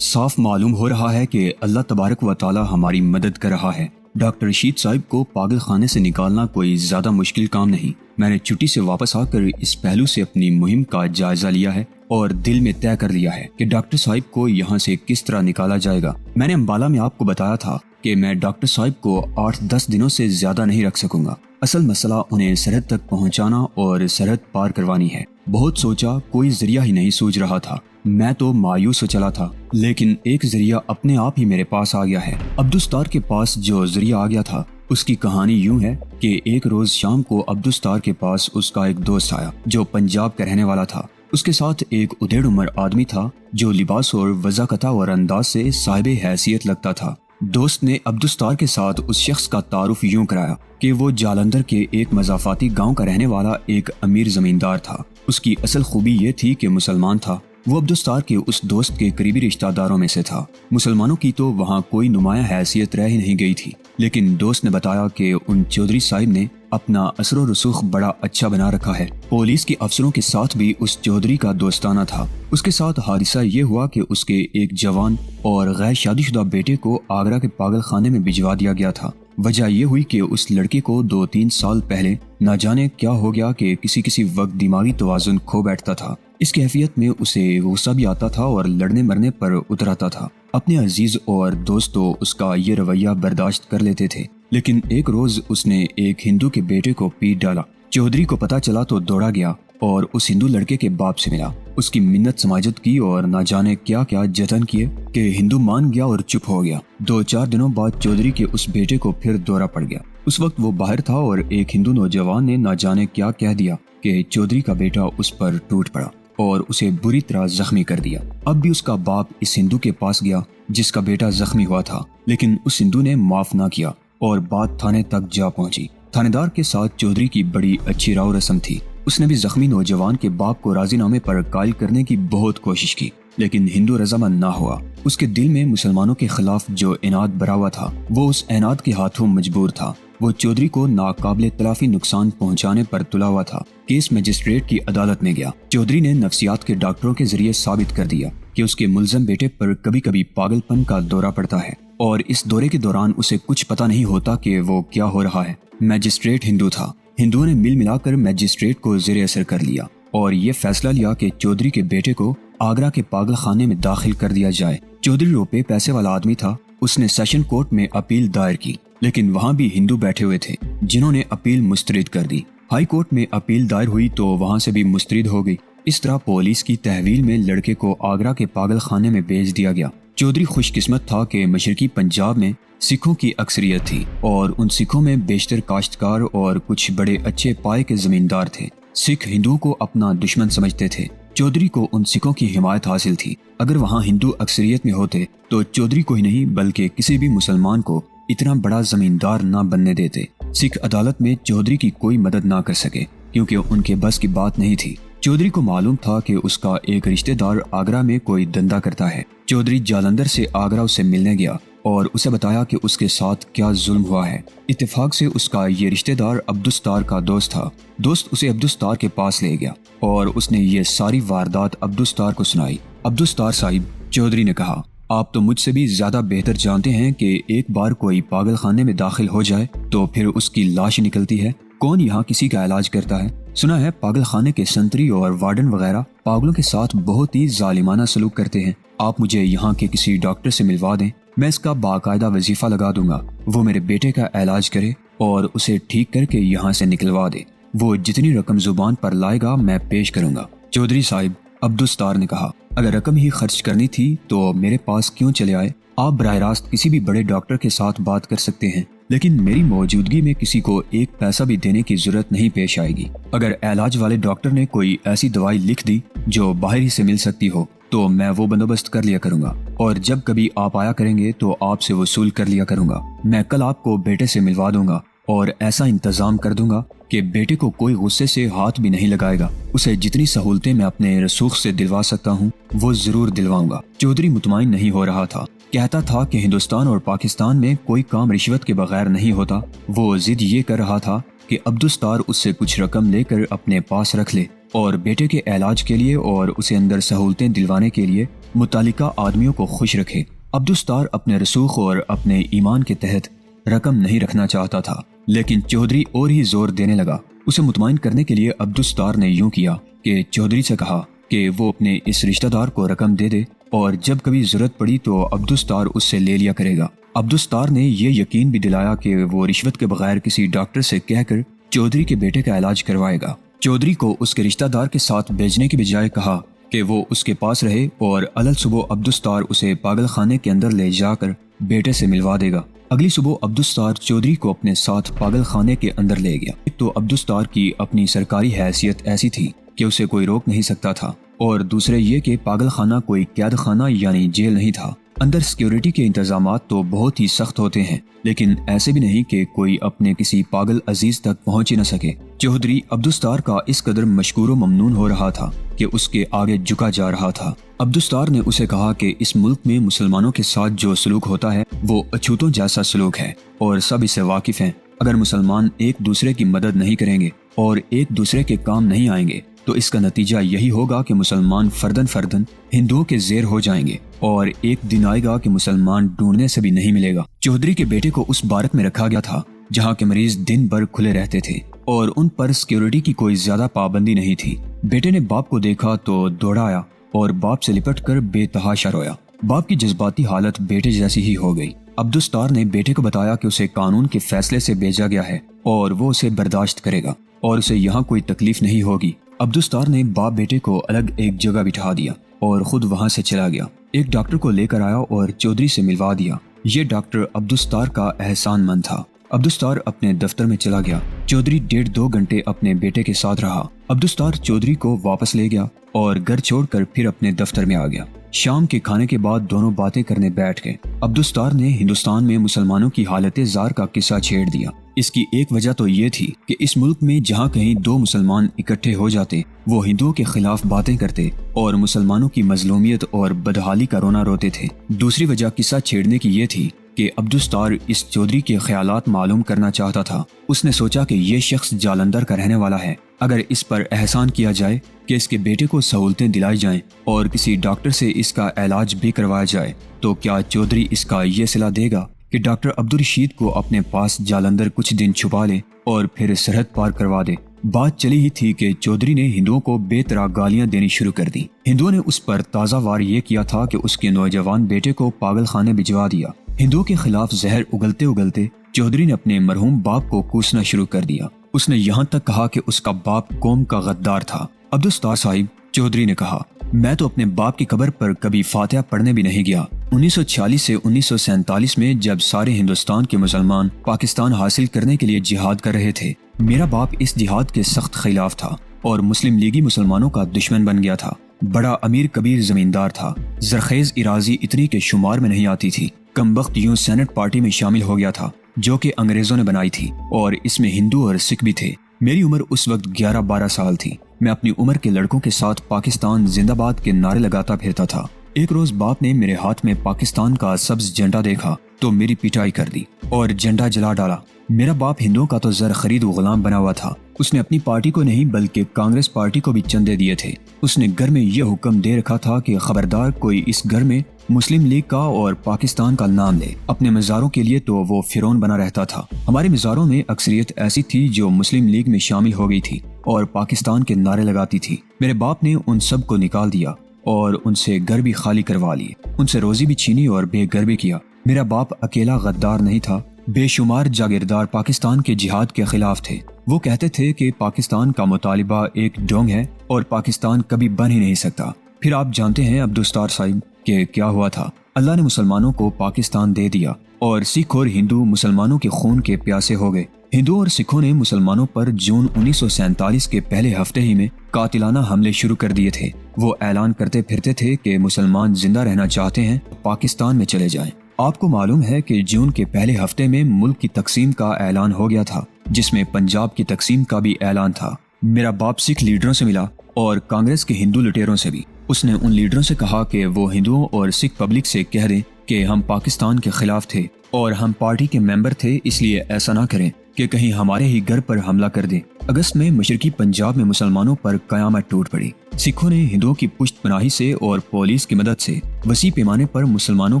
صاف معلوم ہو رہا ہے کہ اللہ تبارک و تعالی ہماری مدد کر رہا ہے۔ ڈاکٹر رشید صاحب کو پاگل خانے سے نکالنا کوئی زیادہ مشکل کام نہیں۔ میں نے چھٹی سے واپس آ کر اس پہلو سے اپنی مہم کا جائزہ لیا ہے اور دل میں طے کر لیا ہے کہ ڈاکٹر صاحب کو یہاں سے کس طرح نکالا جائے گا۔ میں نے امبالہ میں آپ کو بتایا تھا کہ میں ڈاکٹر صاحب کو 8-10 دنوں سے زیادہ نہیں رکھ سکوں گا۔ اصل مسئلہ انہیں سرحد تک پہنچانا اور سرحد پار کروانی ہے۔ بہت سوچا، کوئی ذریعہ ہی نہیں سوچ رہا تھا۔ میں تو مایوس ہو چلا تھا، لیکن ایک ذریعہ اپنے آپ ہی میرے پاس آ گیا ہے۔ عبدالستار کے پاس جو ذریعہ آ گیا تھا اس کی کہانی یوں ہے کہ ایک روز شام کو عبدالستار کے پاس اس کا ایک دوست آیا جو پنجاب کا رہنے والا تھا۔ اس کے ساتھ ایک ادھیڑ عمر آدمی تھا جو لباس اور وضاقت اور انداز سے صاحب حیثیت لگتا تھا۔ دوست نے عبدالستار کے ساتھ اس شخص کا تعارف یوں کرایا کہ وہ جالندھر کے ایک مضافاتی گاؤں کا رہنے والا ایک امیر زمیندار تھا۔ اس کی اصل خوبی یہ تھی کہ مسلمان تھا۔ وہ عبدالستار کے اس دوست کے قریبی رشتہ داروں میں سے تھا۔ مسلمانوں کی تو وہاں کوئی نمایاں حیثیت رہ ہی نہیں گئی تھی، لیکن دوست نے بتایا کہ ان چودھری صاحب نے اپنا اثر و رسوخ بڑا اچھا بنا رکھا ہے۔ پولیس کے افسروں کے ساتھ بھی اس چودھری کا دوستانہ تھا۔ اس کے ساتھ حادثہ یہ ہوا کہ اس کے ایک جوان اور غیر شادی شدہ بیٹے کو آگرہ کے پاگل خانے میں بھجوا دیا گیا تھا۔ وجہ یہ ہوئی کہ اس لڑکے کو 2-3 سال پہلے نہ جانے کیا ہو گیا کہ کسی وقت دماغی توازن کھو بیٹھتا تھا۔ اس کیفیت میں اسے غصہ بھی آتا تھا اور لڑنے مرنے پر اتر آتا تھا۔ اپنے عزیز اور دوست تو اس کا یہ رویہ برداشت کر لیتے تھے، لیکن ایک روز اس نے ایک ہندو کے بیٹے کو پیٹ ڈالا۔ چودھری کو پتا چلا تو دوڑا گیا اور اس ہندو لڑکے کے باپ سے ملا۔ اس کی منت سماجت کی اور نہ جانے کیا کیا جتن کیے کہ ہندو مان گیا اور چپ ہو گیا۔ 2-4 دنوں بعد چودھری کے اس بیٹے کو پھر دورہ پڑ گیا۔ اس وقت وہ باہر تھا اور ایک ہندو نوجوان نے نہ جانے کیا کہہ دیا کہ چودھری کا بیٹا اس پر ٹوٹ پڑا اور اسے بری طرح زخمی کر دیا۔ اب بھی اس کا باپ اس ہندو کے پاس گیا جس کا بیٹا زخمی ہوا تھا، لیکن اس ہندو نے معاف نہ کیا اور بات تھانے تک جا پہنچی۔ تھانے دار کے ساتھ چودھری کی بڑی اچھی راو رسم تھی۔ اس نے بھی زخمی نوجوان کے باپ کو راضی نامے پر قائل کرنے کی بہت کوشش کی، لیکن ہندو رضامند نہ ہوا۔ اس کے دل میں مسلمانوں کے خلاف جو عناد بھرا ہوا تھا وہ اس عناد کے ہاتھوں مجبور تھا۔ وہ چودھری کو ناقابل تلافی نقصان پہنچانے پر تلا ہوا تھا۔ کیس مجسٹریٹ کی عدالت میں گیا۔ چودھری نے نفسیات کے ڈاکٹروں کے ذریعے ثابت کر دیا کہ اس کے ملزم بیٹے پر کبھی کبھی پاگل پن کا دورہ پڑتا ہے اور اس دورے کے دوران اسے کچھ پتہ نہیں ہوتا کہ وہ کیا ہو رہا ہے۔ مجسٹریٹ ہندو تھا۔ ہندوؤں نے مل ملا کر مجسٹریٹ کو زیر اثر کر لیا اور یہ فیصلہ لیا کہ چودھری کے بیٹے کو آگرہ کے پاگل خانے میں داخل کر دیا جائے۔ چودھری روپے پیسے والا آدمی تھا۔ اس نے سیشن کورٹ میں اپیل دائر کی، لیکن وہاں بھی ہندو بیٹھے ہوئے تھے جنہوں نے اپیل مسترد کر دی۔ ہائی کورٹ میں اپیل دائر ہوئی تو وہاں سے بھی مسترد ہو گئی۔ اس طرح پولیس کی تحویل میں لڑکے کو آگرہ کے پاگل خانے میں بھیج دیا گیا۔ چودھری خوش قسمت تھا کہ مشرقی پنجاب میں سکھوں کی اکثریت تھی اور ان سکھوں میں بیشتر کاشتکار اور کچھ بڑے اچھے پائے کے زمیندار تھے۔ سکھ ہندوؤں کو اپنا دشمن سمجھتے تھے۔ چودھری کو ان سکھوں کی حمایت حاصل تھی۔ اگر وہاں ہندو اکثریت میں ہوتے تو چودھری کو ہی نہیں بلکہ کسی بھی مسلمان کو اتنا بڑا زمیندار نہ بننے دیتے۔ سکھ عدالت میں چودھری کی کوئی مدد نہ کر سکے کیونکہ ان کے بس کی بات نہیں تھی۔ چودھری کو معلوم تھا کہ اس کا ایک رشتہ دار آگرہ میں کوئی دھندا کرتا ہے۔ چودھری جالندھر سے آگرہ اسے ملنے گیا اور اسے بتایا کہ اس کے ساتھ کیا ظلم ہوا ہے۔ اتفاق سے اس کا یہ رشتہ دار عبدالستار کا دوست تھا۔ دوست اسے عبدالستار کے پاس لے گیا اور اس نے یہ ساری واردات عبدالستار کو سنائی۔ عبدالستار صاحب، چودھری نے کہا، آپ تو مجھ سے بھی زیادہ بہتر جانتے ہیں کہ ایک بار کوئی پاگل خانے میں داخل ہو جائے تو پھر اس کی لاش نکلتی ہے۔ کون یہاں کسی کا علاج کرتا ہے؟ سنا ہے پاگل خانے کے سنتری اور وارڈن وغیرہ پاگلوں کے ساتھ بہت ہی ظالمانہ سلوک کرتے ہیں۔ آپ مجھے یہاں کے کسی ڈاکٹر سے ملوا دیں، میں اس کا باقاعدہ وظیفہ لگا دوں گا۔ وہ میرے بیٹے کا علاج کرے اور اسے ٹھیک کر کے یہاں سے نکلوا دے۔ وہ جتنی رقم زبان پر لائے گا میں پیش کروں گا۔ چودھری صاحب، عبدالستار نے کہا، اگر رقم ہی خرچ کرنی تھی تو میرے پاس کیوں چلے آئے؟ آپ براہ راست کسی بھی بڑے ڈاکٹر کے ساتھ بات کر سکتے ہیں، لیکن میری موجودگی میں کسی کو ایک پیسہ بھی دینے کی ضرورت نہیں پیش آئے گی۔ اگر علاج والے ڈاکٹر نے کوئی ایسی دوائی لکھ دی جو باہر ہی سے مل سکتی ہو تو میں وہ بندوبست کر لیا کروں گا، اور جب کبھی آپ آیا کریں گے تو آپ سے وصول کر لیا کروں گا۔ میں کل آپ کو بیٹے سے ملوا دوں گا اور ایسا انتظام کر دوں گا کہ بیٹے کو کوئی غصے سے ہاتھ بھی نہیں لگائے گا۔ اسے جتنی سہولتیں میں اپنے رسوخ سے دلوا سکتا ہوں وہ ضرور دلواؤں گا۔ چودھری مطمئن نہیں ہو رہا تھا۔ کہتا تھا کہ ہندوستان اور پاکستان میں کوئی کام رشوت کے بغیر نہیں ہوتا۔ وہ ضد یہ کر رہا تھا کہ عبدالستار اس سے کچھ رقم لے کر اپنے پاس رکھ لے اور بیٹے کے علاج کے لیے اور اسے اندر سہولتیں دلوانے کے لیے متعلقہ آدمیوں کو خوش رکھے۔ عبدالستار اپنے رسوخ اور اپنے ایمان کے تحت رقم نہیں رکھنا چاہتا تھا، لیکن چودھری اور ہی زور دینے لگا۔ اسے مطمئن کرنے کے لیے عبدالستار نے یوں کیا کہ چودھری سے کہا کہ وہ اپنے اس رشتہ دار کو رقم دے دے اور جب کبھی ضرورت پڑی تو عبدالستار اس سے لے لیا کرے گا۔ عبدالستار نے یہ یقین بھی دلایا کہ وہ رشوت کے بغیر کسی ڈاکٹر سے کہہ کر چودھری کے بیٹے کا علاج کروائے گا۔ چودھری کو اس کے رشتہ دار کے ساتھ بھیجنے کی بجائے کہا کہ وہ اس کے پاس رہے اور علل صبح عبدالستار اسے پاگل خانے کے اندر لے جا کر بیٹے سے ملوا دے گا۔ اگلی صبح عبدالستار چودھری کو اپنے ساتھ پاگل خانے کے اندر لے گیا۔ ایک تو عبدالستار کی اپنی سرکاری حیثیت ایسی تھی کہ اسے کوئی روک نہیں سکتا تھا، اور دوسرے یہ کہ پاگل خانہ کوئی قید خانہ یعنی جیل نہیں تھا۔ اندر سیکیورٹی کے انتظامات تو بہت ہی سخت ہوتے ہیں، لیکن ایسے بھی نہیں کہ کوئی اپنے کسی پاگل عزیز تک پہنچ ہی نہ سکے۔ چودھری عبدالستار کا اس قدر مشکور و ممنون ہو رہا تھا کہ اس کے آگے جھکا جا رہا تھا۔ عبدالستار نے اسے کہا کہ اس ملک میں مسلمانوں کے ساتھ جو سلوک ہوتا ہے وہ اچھوتوں جیسا سلوک ہے اور سب اسے واقف ہیں۔ اگر مسلمان ایک دوسرے کی مدد نہیں کریں گے اور ایک دوسرے کے کام نہیں آئیں گے تو اس کا نتیجہ یہی ہوگا کہ مسلمان فردن فردن ہندوؤں کے زیر ہو جائیں گے، اور ایک دن آئے گا کہ مسلمان ڈھونڈنے سے بھی نہیں ملے گا۔ چودھری کے بیٹے کو اس بارک میں رکھا گیا تھا جہاں کے مریض دن بھر کھلے رہتے تھے اور ان پر سیکیورٹی کی کوئی زیادہ پابندی نہیں تھی۔ بیٹے نے باپ کو دیکھا تو دوڑا آیا اور باپ سے لپٹ کر بے تحاشا رویا۔ باپ کی جذباتی حالت بیٹے جیسی ہی ہو گئی۔ عبدالستار نے بیٹے کو بتایا کہ اسے قانون کے فیصلے سے بھیجا گیا ہے اور وہ اسے برداشت کرے گا اور اسے یہاں کوئی تکلیف نہیں ہوگی۔ عبدالستار نے باپ بیٹے کو الگ ایک جگہ بٹھا دیا اور خود وہاں سے چلا گیا۔ ایک ڈاکٹر کو لے کر آیا اور چودھری سے ملوا دیا۔ یہ ڈاکٹر عبدالستار کا احسان مند تھا۔ عبدالستار اپنے دفتر میں چلا گیا۔ چودھری 1.5-2 گھنٹے اپنے بیٹے کے ساتھ رہا۔ عبدالستار چودھری کو واپس لے گیا اور گھر چھوڑ کر پھر اپنے دفتر میں آ گیا۔ شام کے کھانے کے بعد دونوں باتیں کرنے بیٹھ گئے۔ عبدالستار نے ہندوستان میں مسلمانوں کی حالت زار کا قصہ چھیڑ دیا۔ اس کی ایک وجہ تو یہ تھی کہ اس ملک میں جہاں کہیں 2 مسلمان اکٹھے ہو جاتے وہ ہندوؤں کے خلاف باتیں کرتے اور مسلمانوں کی مظلومیت اور بدحالی کا رونا روتے تھے۔ دوسری وجہ قصہ چھیڑنے کی یہ تھی کہ عبدالستار اس چودھری کے خیالات معلوم کرنا چاہتا تھا۔ اس نے سوچا کہ یہ شخص جالندھر کا رہنے والا ہے، اگر اس پر احسان کیا جائے کہ اس کے بیٹے کو سہولتیں دلائی جائیں اور کسی ڈاکٹر سے اس کا علاج بھی کروایا جائے تو کیا چودھری اس کا یہ صلہ دے گا کہ ڈاکٹر عبدالرشید کو اپنے پاس جالندھر کچھ دن چھپا لے اور پھر سرحد پار کروا دے۔ بات چلی ہی تھی کہ چودھری نے ہندوؤں کو بے طرح گالیاں دینی شروع کر دی۔ ہندوؤں نے اس پر تازہ وار یہ کیا تھا کہ اس کے نوجوان بیٹے کو پاگل خانے بھجوا دیا۔ ہندوؤں کے خلاف زہر اگلتے اگلتے چودھری نے اپنے مرحوم باپ کو کوسنا شروع کر دیا۔ اس نے یہاں تک کہا کہ اس کا باپ قوم کا غدار تھا۔ عبدالستار صاحب، چودھری نے کہا، میں تو اپنے باپ کی قبر پر کبھی فاتحہ پڑھنے بھی نہیں گیا۔ 1946 سے 1947 میں جب سارے ہندوستان کے مسلمان پاکستان حاصل کرنے کے لیے جہاد کر رہے تھے، میرا باپ اس جہاد کے سخت خلاف تھا اور مسلم لیگی مسلمانوں کا دشمن بن گیا تھا۔ بڑا امیر کبیر زمیندار تھا، زرخیز اراضی اتنی کے شمار میں نہیں آتی تھی۔ کم وقت یوں سینٹ پارٹی میں شامل ہو گیا تھا جو کہ انگریزوں نے بنائی تھی، اور اس میں ہندو اور سکھ بھی تھے۔ میری عمر اس وقت 11-12 سال تھی۔ میں اپنی عمر کے لڑکوں کے ساتھ پاکستان زندہ باد کے نعرے لگاتا پھرتا تھا۔ ایک روز باپ نے میرے ہاتھ میں پاکستان کا سبز جھنڈا دیکھا تو میری پٹائی کر دی اور جھنڈا جلا ڈالا۔ میرا باپ ہندوؤں کا تو زر خرید و غلام بنا ہوا تھا۔ اس نے اپنی پارٹی کو نہیں بلکہ کانگریس پارٹی کو بھی چندے دیے تھے۔ اس نے گھر میں یہ حکم دے رکھا تھا کہ خبردار کوئی اس گھر میں مسلم لیگ کا اور پاکستان کا نام لے۔ اپنے مزاروں کے لیے تو وہ فرعون بنا رہتا تھا۔ ہمارے مزاروں میں اکثریت ایسی تھی جو مسلم لیگ میں شامل ہو گئی تھی اور پاکستان کے نعرے لگاتی تھی۔ میرے باپ نے ان سب کو نکال دیا اور ان سے گھر بھی خالی کروا لیے، ان سے روزی بھی چھینی اور بے گھر بھی کیا۔ میرا باپ اکیلا غدار نہیں تھا، بے شمار جاگیردار پاکستان کے جہاد کے خلاف تھے۔ وہ کہتے تھے کہ پاکستان کا مطالبہ ایک ڈھونگ ہے اور پاکستان کبھی بن ہی نہیں سکتا۔ پھر آپ جانتے ہیں عبدالستار صاحب کہ کیا ہوا تھا۔ اللہ نے مسلمانوں کو پاکستان دے دیا اور سکھ اور ہندو مسلمانوں کے خون کے پیاسے ہو گئے۔ ہندوؤں اور سکھوں نے مسلمانوں پر جون 1947 کے پہلے ہفتے ہی میں قاتلانہ حملے شروع کر دیے تھے۔ وہ اعلان کرتے پھرتے تھے کہ مسلمان زندہ رہنا چاہتے ہیں پاکستان میں چلے جائیں۔ آپ کو معلوم ہے کہ جون کے پہلے ہفتے میں ملک کی تقسیم کا اعلان ہو گیا تھا، جس میں پنجاب کی تقسیم کا بھی اعلان تھا۔ میرا باپ سکھ لیڈروں سے ملا اور کانگریس کے ہندو لٹیروں سے بھی۔ اس نے ان لیڈروں سے کہا کہ وہ ہندوؤں اور سکھ پبلک سے کہہ دیں کہ ہم پاکستان کے خلاف تھے اور ہم پارٹی کے ممبر تھے، اس لیے ایسا نہ کریں۔ کہ کہیں ہمارے ہی گھر پر حملہ کر دے۔ اگست میں مشرقی پنجاب میں مسلمانوں پر قیامت ٹوٹ پڑی۔ سکھوں نے ہندوؤں کی پشت پناہی سے اور پولیس کی مدد سے وسیع پیمانے پر مسلمانوں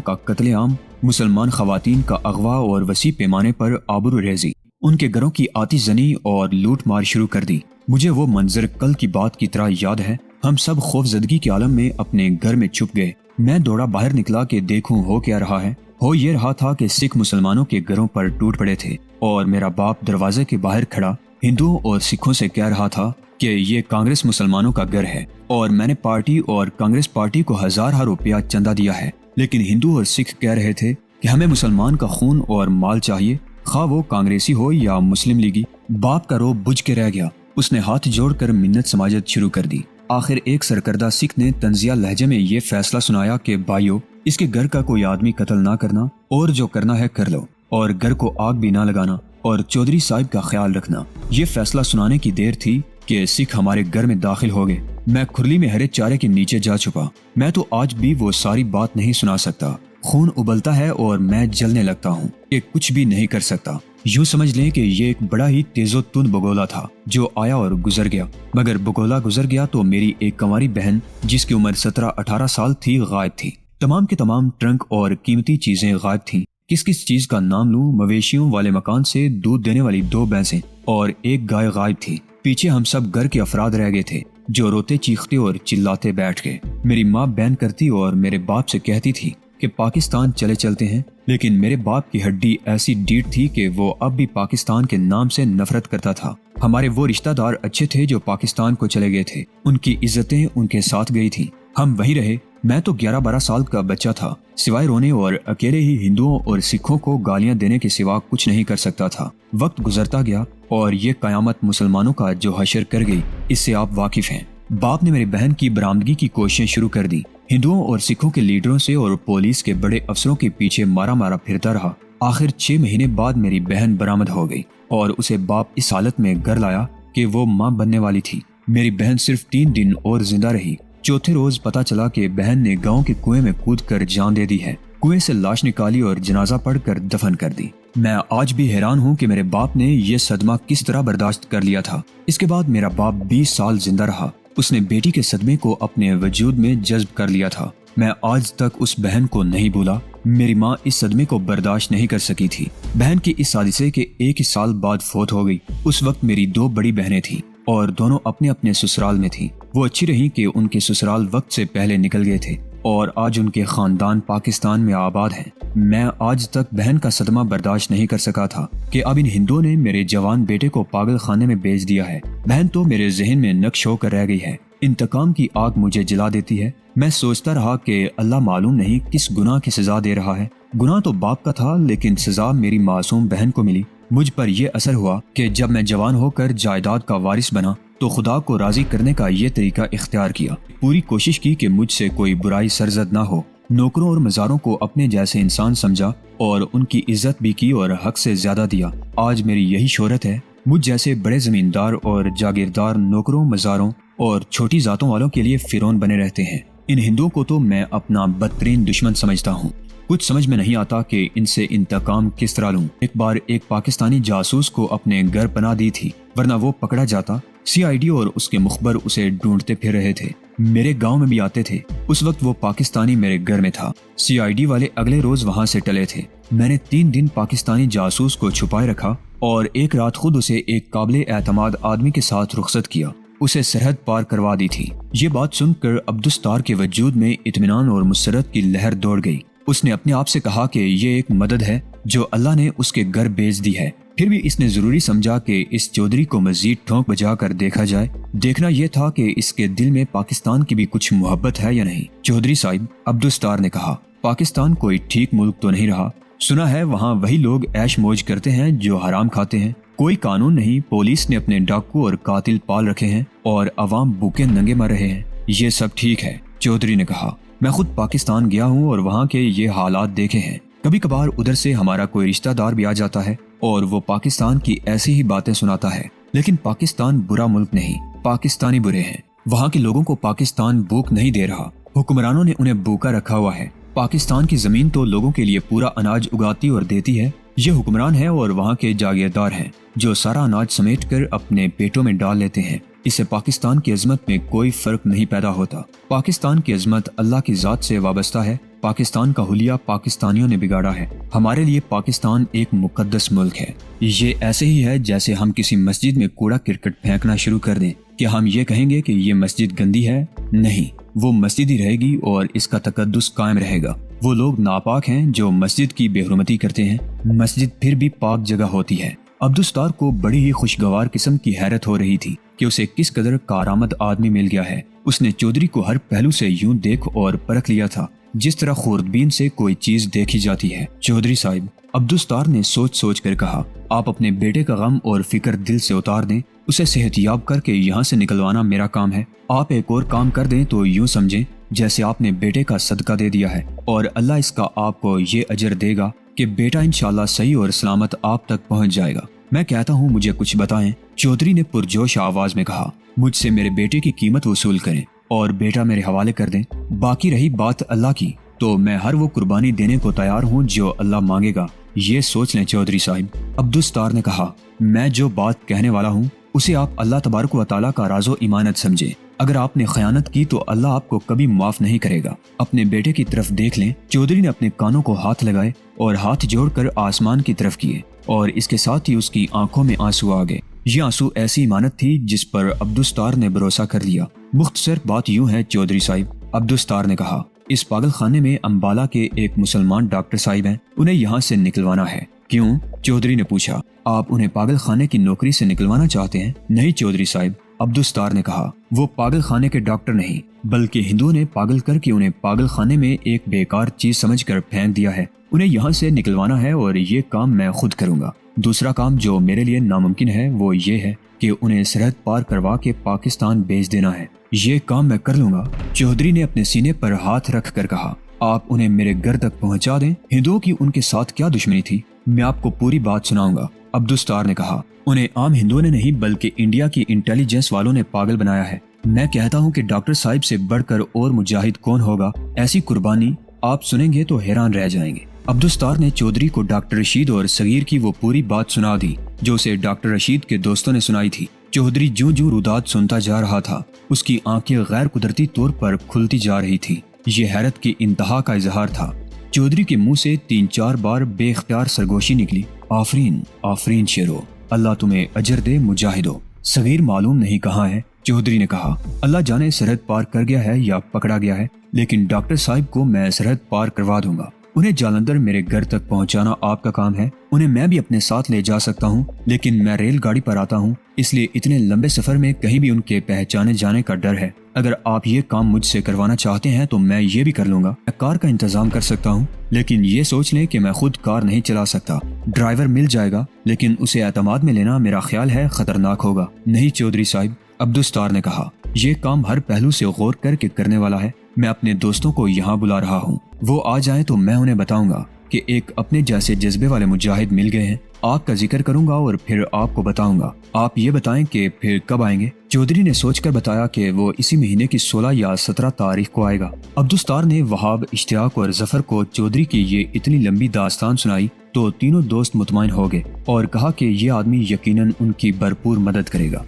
کا قتل عام، مسلمان خواتین کا اغوا اور وسیع پیمانے پر آبرو ریزی، ان کے گھروں کی آتش زنی اور لوٹ مار شروع کر دی۔ مجھے وہ منظر کل کی بات کی طرح یاد ہے۔ ہم سب خوف زدگی کے عالم میں اپنے گھر میں چھپ گئے۔ میں دوڑا باہر نکلا کہ دیکھوں ہو کیا رہا ہے۔ ہو یہ رہا تھا کہ سکھ مسلمانوں کے گھروں پر ٹوٹ پڑے تھے اور میرا باپ دروازے کے باہر کھڑا ہندوؤں اور سکھوں سے کہہ رہا تھا کہ یہ کانگریس مسلمانوں کا گھر ہے اور میں نے پارٹی اور کانگریس پارٹی کو ہزار روپیہ چندہ دیا ہے، لیکن ہندو اور سکھ کہہ رہے تھے کہ ہمیں مسلمان کا خون اور مال چاہیے، خواہ وہ کانگریسی ہو یا مسلم لیگی۔ باپ کا روب بجھ کے رہ گیا۔ اس نے ہاتھ جوڑ کر منت سماجت شروع کر دی۔ آخر ایک سرکردہ سکھ نے طنزیہ لہجے میں یہ فیصلہ سنایا کہ بھائیو، اس کے گھر کا کوئی آدمی قتل نہ کرنا اور جو کرنا ہے کر لو، اور گھر کو آگ بھی نہ لگانا، اور چودھری صاحب کا خیال رکھنا۔ یہ فیصلہ سنانے کی دیر تھی کہ سکھ ہمارے گھر میں داخل ہو گئے۔ میں کھرلی میں ہرے چارے کے نیچے جا چھپا۔ میں تو آج بھی وہ ساری بات نہیں سنا سکتا۔ خون ابلتا ہے اور میں جلنے لگتا ہوں کہ کچھ بھی نہیں کر سکتا۔ یوں سمجھ لیں کہ یہ ایک بڑا ہی تیز و تند بگولا تھا جو آیا اور گزر گیا، مگر بگولا گزر گیا تو میری ایک کنواری بہن جس کی عمر 17-18 سال تھی غائب تھی۔ تمام کے تمام ٹرنک اور قیمتی چیزیں غائب تھیں۔ کس کس چیز کا نام لوں؟ مویشیوں والے مکان سے دودھ دینے والی 2 بھینسیں اور ایک گائے غائب تھی۔ پیچھے ہم سب گھر کے افراد رہ گئے تھے جو روتے چیختے اور چلاتے بیٹھ گئے۔ میری ماں بین کرتی اور میرے باپ سے کہتی تھی کہ پاکستان چلے چلتے ہیں، لیکن میرے باپ کی ہڈی ایسی ڈیٹ تھی کہ وہ اب بھی پاکستان کے نام سے نفرت کرتا تھا۔ ہمارے وہ رشتہ دار اچھے تھے جو پاکستان کو چلے گئے تھے، ان کی عزتیں ان کے ساتھ گئی تھیں، ہم وہیں رہے۔ میں تو 11-12 سال کا بچہ تھا، سوائے رونے اور اکیلے ہی ہندوؤں اور سکھوں کو گالیاں دینے کے سوا کچھ نہیں کر سکتا تھا۔ وقت گزرتا گیا اور یہ قیامت مسلمانوں کا جو حشر کر گئی، اس سے آپ واقف ہیں۔ باپ نے میری بہن کی برآمدگی کی کوششیں شروع کر دی۔ ہندوؤں اور سکھوں کے لیڈروں سے اور پولیس کے بڑے افسروں کے پیچھے مارا پھرتا رہا۔ آخر 6 مہینے بعد میری بہن برآمد ہو گئی اور اسے باپ اس حالت میں گھر لایا کہ وہ ماں بننے والی تھی۔ میری بہن صرف 3 دن اور زندہ رہی۔ چوتھے روز پتا چلا کہ بہن نے گاؤں کے کنویں میں کود کر جان دے دی ہے۔ کنویں سے لاش نکالی اور جنازہ پڑھ کر دفن کر دی۔ میں آج بھی حیران ہوں کہ میرے باپ نے یہ صدمہ کس طرح برداشت کر لیا تھا۔ اس کے بعد میرا باپ 20 سال زندہ رہا۔ اس نے بیٹی کے صدمے کو اپنے وجود میں جذب کر لیا تھا۔ میں آج تک اس بہن کو نہیں بھولا۔ میری ماں اس صدمے کو برداشت نہیں کر سکی تھی۔ بہن کی اس حادثے کے 1 سال بعد فوت ہو گئی۔ اس وقت میری 2 بڑی بہنیں تھیں اور دونوں اپنے اپنے سسرال میں تھیں۔ وہ اچھی رہی کہ ان کے سسرال وقت سے پہلے نکل گئے تھے اور آج ان کے خاندان پاکستان میں آباد ہیں۔ میں آج تک بہن کا صدمہ برداشت نہیں کر سکا تھا کہ اب ان ہندوؤں نے میرے جوان بیٹے کو پاگل خانے میں بیچ دیا ہے۔ بہن تو میرے ذہن میں نقش ہو کر رہ گئی ہے۔ انتقام کی آگ مجھے جلا دیتی ہے۔ میں سوچتا رہا کہ اللہ معلوم نہیں کس گناہ کی سزا دے رہا ہے۔ گناہ تو باپ کا تھا، لیکن سزا میری معصوم بہن کو ملی۔ مجھ پر یہ اثر ہوا کہ جب میں جوان ہو کر جائیداد کا وارث بنا تو خدا کو راضی کرنے کا یہ طریقہ اختیار کیا۔ پوری کوشش کی کہ مجھ سے کوئی برائی سرزد نہ ہو۔ نوکروں اور مزاروں کو اپنے جیسے انسان سمجھا اور ان کی عزت بھی کی اور حق سے زیادہ دیا۔ آج میری یہی شہرت ہے۔ مجھ جیسے بڑے زمیندار اور جاگیردار نوکروں، مزاروں اور چھوٹی ذاتوں والوں کے لیے فرعون بنے رہتے ہیں۔ ان ہندوؤں کو تو میں اپنا بدترین دشمن سمجھتا ہوں۔ کچھ سمجھ میں نہیں آتا کہ ان سے انتقام کس طرح لوں۔ ایک بار ایک پاکستانی جاسوس کو اپنے گھر پناہ دی تھی، ورنہ وہ پکڑا جاتا۔ CID اور اس کے مخبر اسے ڈھونڈتے پھر رہے تھے۔ میرے گاؤں میں بھی آتے تھے۔ اس وقت وہ پاکستانی میرے گھر میں تھا۔ CID والے اگلے روز وہاں سے ٹلے تھے۔ میں نے 3 دن پاکستانی جاسوس کو چھپائے رکھا اور ایک رات خود اسے ایک قابل اعتماد آدمی کے ساتھ رخصت کیا۔ اسے سرحد پار کروا دی تھی۔ یہ بات سن کر عبدالستار کے وجود میں اطمینان اور مسرت کی لہر دوڑ گئی۔ اس نے اپنے آپ سے کہا کہ یہ ایک مدد ہے جو اللہ نے اس کے گھر بھیج دی ہے۔ پھر بھی اس نے ضروری سمجھا کہ اس چودھری کو مزید ٹھونک بجا کر دیکھا جائے۔ دیکھنا یہ تھا کہ اس کے دل میں پاکستان کی بھی کچھ محبت ہے یا نہیں۔ چودھری صاحب، عبدالستار نے کہا، پاکستان کوئی ٹھیک ملک تو نہیں رہا۔ سنا ہے وہاں وہی لوگ عیش موج کرتے ہیں جو حرام کھاتے ہیں۔ کوئی قانون نہیں، پولیس نے اپنے ڈاکو اور قاتل پال رکھے ہیں اور عوام بھوکے ننگے مر رہے ہیں۔ یہ سب ٹھیک ہے، چودھری نے کہا۔ میں خود پاکستان گیا ہوں اور وہاں کے یہ حالات دیکھے ہیں۔ کبھی کبھار ادھر سے ہمارا کوئی رشتہ دار بھی آ جاتا ہے اور وہ پاکستان کی ایسی ہی باتیں سناتا ہے، لیکن پاکستان برا ملک نہیں، پاکستانی برے ہیں۔ وہاں کے لوگوں کو پاکستان بھوک نہیں دے رہا، حکمرانوں نے انہیں بھوکا رکھا ہوا ہے۔ پاکستان کی زمین تو لوگوں کے لیے پورا اناج اگاتی اور دیتی ہے، یہ حکمران ہے اور وہاں کے جاگیردار ہیں جو سارا اناج سمیٹ کر اپنے پیٹوں میں ڈال لیتے ہیں۔ اس سے پاکستان کی عظمت میں کوئی فرق نہیں پیدا ہوتا۔ پاکستان کی عظمت اللہ کی ذات سے وابستہ ہے۔ پاکستان کا حلیہ پاکستانیوں نے بگاڑا ہے۔ ہمارے لیے پاکستان ایک مقدس ملک ہے۔ یہ ایسے ہی ہے جیسے ہم کسی مسجد میں کوڑا کرکٹ پھینکنا شروع کر دیں۔ کیا ہم یہ کہیں گے کہ یہ مسجد گندی ہے؟ نہیں، وہ مسجد ہی رہے گی اور اس کا تقدس قائم رہے گا۔ وہ لوگ ناپاک ہیں جو مسجد کی بے حرمتی کرتے ہیں۔ مسجد پھر بھی پاک جگہ ہوتی ہے۔ عبدالستار کو بڑی ہی خوشگوار قسم کی حیرت ہو رہی تھی کہ اسے کس قدر کارآمد آدمی مل گیا ہے۔ اس نے چودھری کو ہر پہلو سے یوں دیکھ اور پرکھ لیا تھا جس طرح خوردبین سے کوئی چیز دیکھی جاتی ہے۔ چودھری صاحب، عبدالستار نے سوچ سوچ کر کہا، آپ اپنے بیٹے کا غم اور فکر دل سے اتار دیں۔ اسے صحت یاب کر کے یہاں سے نکلوانا میرا کام ہے۔ آپ ایک اور کام کر دیں تو یوں سمجھیں جیسے آپ نے بیٹے کا صدقہ دے دیا ہے، اور اللہ اس کا آپ کو یہ اجر دے گا کہ بیٹا انشاءاللہ صحیح اور سلامت آپ تک پہنچ جائے گا۔ میں کہتا ہوں مجھے کچھ بتائیں۔ چودھری نے پرجوش آواز میں کہا، مجھ سے میرے بیٹے کی قیمت وصول کریں اور بیٹا میرے حوالے کر دیں۔ باقی رہی بات اللہ کی، تو میں ہر وہ قربانی دینے کو تیار ہوں جو اللہ مانگے گا۔ یہ سوچ لیں چودھری صاحب۔ عبدالستار نے کہا، میں جو بات کہنے والا ہوں اسے آپ اللہ تبارک و تعالیٰ کا راز و امانت سمجھیں۔ اگر آپ نے خیانت کی تو اللہ آپ کو کبھی معاف نہیں کرے گا۔ اپنے بیٹے کی طرف دیکھ لیں۔ چودھری نے اپنے کانوں کو ہاتھ لگائے اور ہاتھ جوڑ کر آسمان کی طرف کیے، اور اس کے ساتھ ہی اس کی آنکھوں میں آنسو آ گئے۔ یہ آنسو ایسی امانت تھی جس پر عبدالستار نے بھروسہ کر لیا۔ مختصر بات یوں ہے چودھری صاحب، عبدالستار نے کہا، اس پاگل خانے میں امبالہ کے ایک مسلمان ڈاکٹر صاحب ہیں، انہیں یہاں سے نکلوانا ہے۔ کیوں؟ چودھری نے پوچھا۔ آپ انہیں پاگل خانے کی نوکری سے نکلوانا چاہتے ہیں؟ نہیں چودھری صاحب، عبدالستار نے کہا، وہ پاگل خانے کے ڈاکٹر نہیں بلکہ ہندوؤں نے پاگل کر کے انہیں پاگل خانے میں ایک بیکار چیز سمجھ کر پھینک دیا ہے۔ انہیں یہاں سے نکلوانا ہے اور یہ کام میں خود کروں گا۔ دوسرا کام جو میرے لیے ناممکن ہے وہ یہ ہے کہ انہیں سرحد پار کروا کے پاکستان بھیج دینا ہے۔ یہ کام میں کر لوں گا۔ چودھری نے اپنے سینے پر ہاتھ رکھ کر کہا، آپ انہیں میرے گھر تک پہنچا دیں۔ ہندوؤں کی ان کے ساتھ کیا دشمنی تھی؟ میں آپ کو پوری بات سناؤں گا۔ عبدالستار نے کہا، انہیں عام ہندوؤں نے نہیں بلکہ انڈیا کی انٹیلیجنس والوں نے پاگل بنایا ہے۔ میں کہتا ہوں کہ ڈاکٹر صاحب سے بڑھ کر اور مجاہد کون ہوگا؟ ایسی قربانی آپ سنیں گے تو حیران رہ جائیں گے۔ عبدالستار نے چودھری کو ڈاکٹر رشید اور صغیر کی وہ پوری بات سنا دی جو اسے ڈاکٹر رشید کے دوستوں نے سنائی تھی۔ چودھری جوں جوں روداد سنتا جا رہا تھا اس کی آنکھیں غیر قدرتی طور پر کھلتی جا رہی تھی۔ یہ حیرت کی انتہا کا اظہار تھا۔ چودھری کے منہ سے 3-4 بار بے اختیار سرگوشی نکلی، آفرین آفرین شیرو، اللہ تمہیں اجر دے مجاہدو۔ صغیر معلوم نہیں کہاں ہے، چودھری نے کہا، اللہ جانے سرحد پار کر گیا ہے یا پکڑا گیا ہے، لیکن ڈاکٹر صاحب کو میں سرحد پار کروا دوں گا۔ انہیں جالندھر میرے گھر تک پہنچانا آپ کا کام ہے۔ انہیں میں بھی اپنے ساتھ لے جا سکتا ہوں لیکن میں ریل گاڑی پر آتا ہوں، اس لیے اتنے لمبے سفر میں کہیں بھی ان کے پہچانے جانے کا ڈر ہے۔ اگر آپ یہ کام مجھ سے کروانا چاہتے ہیں تو میں یہ بھی کر لوں گا۔ میں کار کا انتظام کر سکتا ہوں، لیکن یہ سوچ لیں کہ میں خود کار نہیں چلا سکتا۔ ڈرائیور مل جائے گا لیکن اسے اعتماد میں لینا میرا خیال ہے خطرناک ہوگا۔ نہیں چودھری صاحب، عبدالستار نے کہا، یہ کام ہر پہلو سے غور کر کے کرنے والا ہے۔ میں اپنے دوستوں کو یہاں بلا رہا ہوں، وہ آ جائیں تو میں انہیں بتاؤں گا کہ ایک اپنے جیسے جذبے والے مجاہد مل گئے ہیں۔ آپ کا ذکر کروں گا اور پھر آپ کو بتاؤں گا۔ آپ یہ بتائیں کہ پھر کب آئیں گے؟ چودھری نے سوچ کر بتایا کہ وہ اسی مہینے کی 16 یا 17 تاریخ کو آئے گا۔ عبدالستار نے وہاب، اشتیاق اور ظفر کو چودھری کی یہ اتنی لمبی داستان سنائی تو تینوں دوست مطمئن ہو گئے اور کہا کہ یہ آدمی یقیناً ان کی بھرپور مدد کرے گا۔